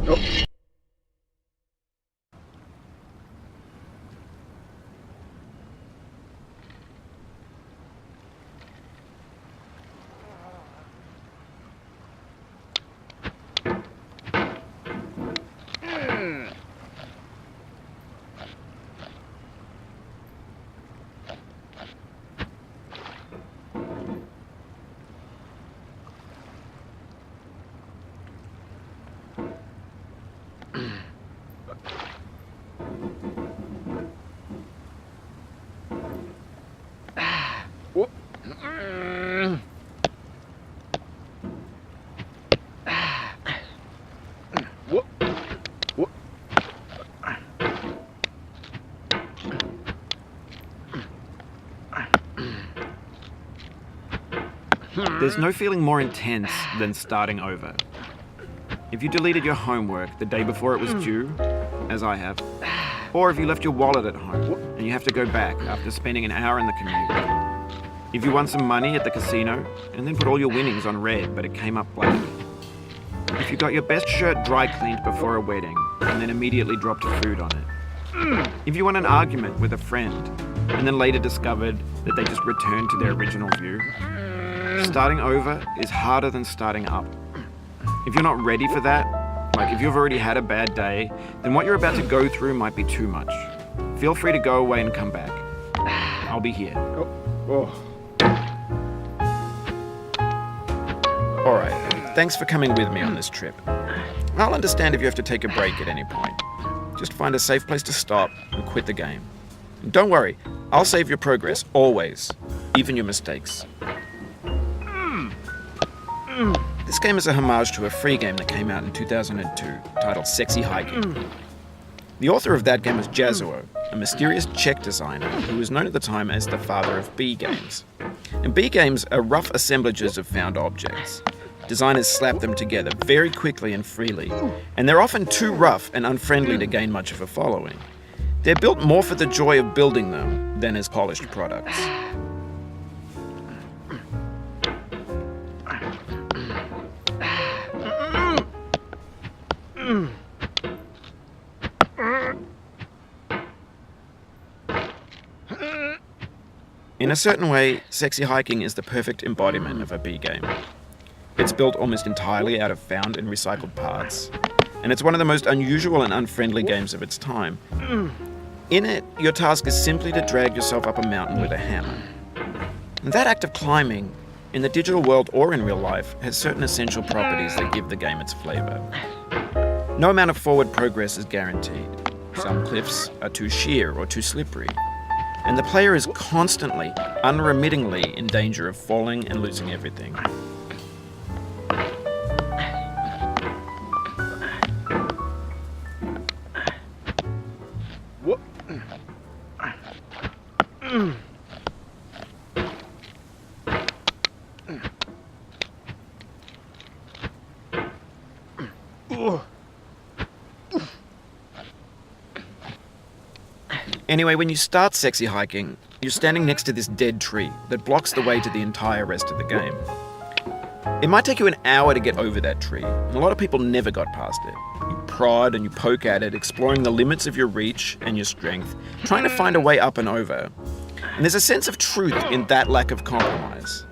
Oh. There's no feeling more intense than starting over. If you deleted your homework the day before it was due, as I have, or if you left your wallet at home and you have to go back after spending an hour in the commute. If you won some money at the casino and then put all your winnings on red but it came up black. If you got your best shirt dry cleaned before a wedding and then immediately dropped food on it. If you won an argument with a friend and then later discovered that they just returned to their original view. Starting over is harder than starting up. If you're not ready for that, like if you've already had a bad day, then what you're about to go through might be too much. Feel free to go away and come back. I'll be here. Alright, thanks for coming with me on this trip. I'll understand if you have to take a break at any point. Just find a safe place to stop and quit the game. And don't worry, I'll save your progress, always. Even your mistakes. This game is a homage to a free game that came out in 2002, titled Sexy Hiking. The author of that game was Jazuo, a mysterious Czech designer who was known at the time as the father of B games. And B games are rough assemblages of found objects. Designers slap them together very quickly and freely, and they're often too rough and unfriendly to gain much of a following. They're built more for the joy of building them than as polished products. In a certain way, Sexy Hiking is the perfect embodiment of a B game. It's built almost entirely out of found and recycled parts, and it's one of the most unusual and unfriendly games of its time. In it, your task is simply to drag yourself up a mountain with a hammer. And that act of climbing, in the digital world or in real life, has certain essential properties that give the game its flavor. No amount of forward progress is guaranteed. Some cliffs are too sheer or too slippery. And the player is constantly, unremittingly in danger of falling and losing everything. Anyway, when you start Sexy Hiking, you're standing next to this dead tree that blocks the way to the entire rest of the game. It might take you an hour to get over that tree, and a lot of people never got past it. You prod and you poke at it, exploring the limits of your reach and your strength, trying to find a way up and over. And there's a sense of truth in that lack of compromise.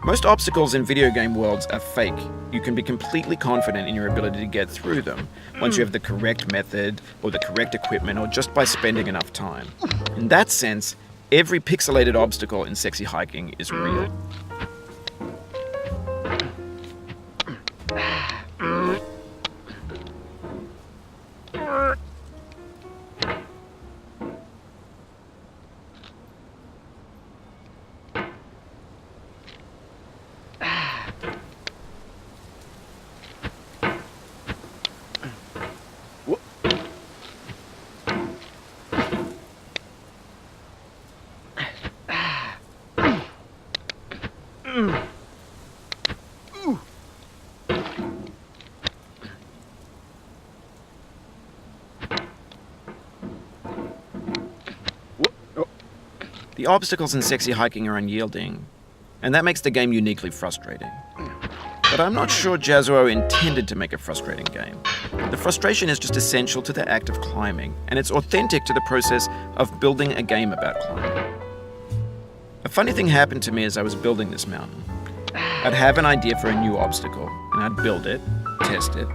Most obstacles in video game worlds are fake. You can be completely confident in your ability to get through them once you have the correct method or the correct equipment or just by spending enough time. In that sense, every pixelated obstacle in Sexy Hiking is real. The obstacles in Sexy Hiking are unyielding, and that makes the game uniquely frustrating. But I'm not sure Jazuo intended to make a frustrating game. The frustration is just essential to the act of climbing, and it's authentic to the process of building a game about climbing. A funny thing happened to me as I was building this mountain. I'd have an idea for a new obstacle, and I'd build it, test it,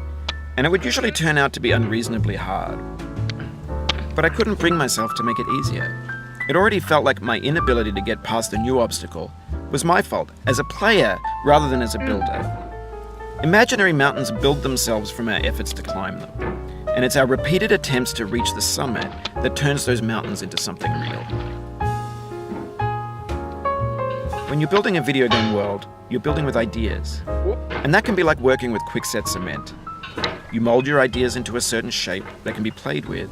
and it would usually turn out to be unreasonably hard. But I couldn't bring myself to make it easier. It already felt like my inability to get past the new obstacle was my fault as a player rather than as a builder. Imaginary mountains build themselves from our efforts to climb them, and it's our repeated attempts to reach the summit that turns those mountains into something real. When you're building a video game world, you're building with ideas, and that can be like working with quickset cement. You mold your ideas into a certain shape that can be played with,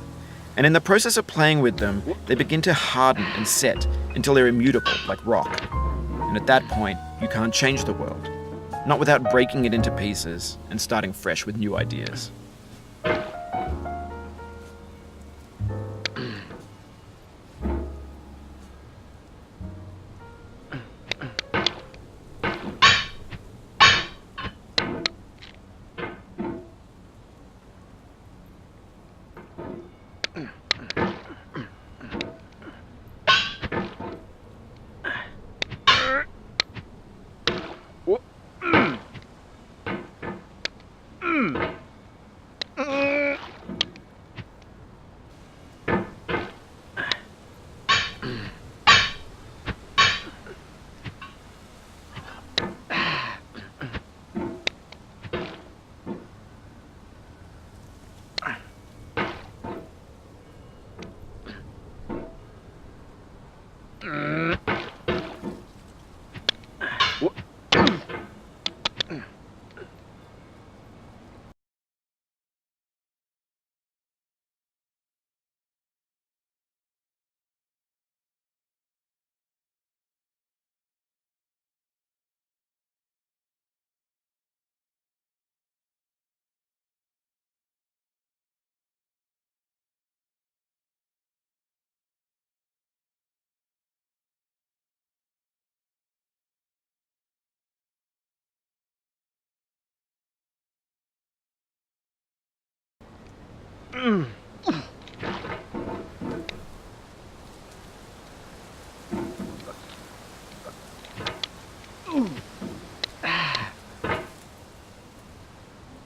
and in the process of playing with them, they begin to harden and set until they're immutable, like rock. And at that point, you can't change the world, not without breaking it into pieces and starting fresh with new ideas.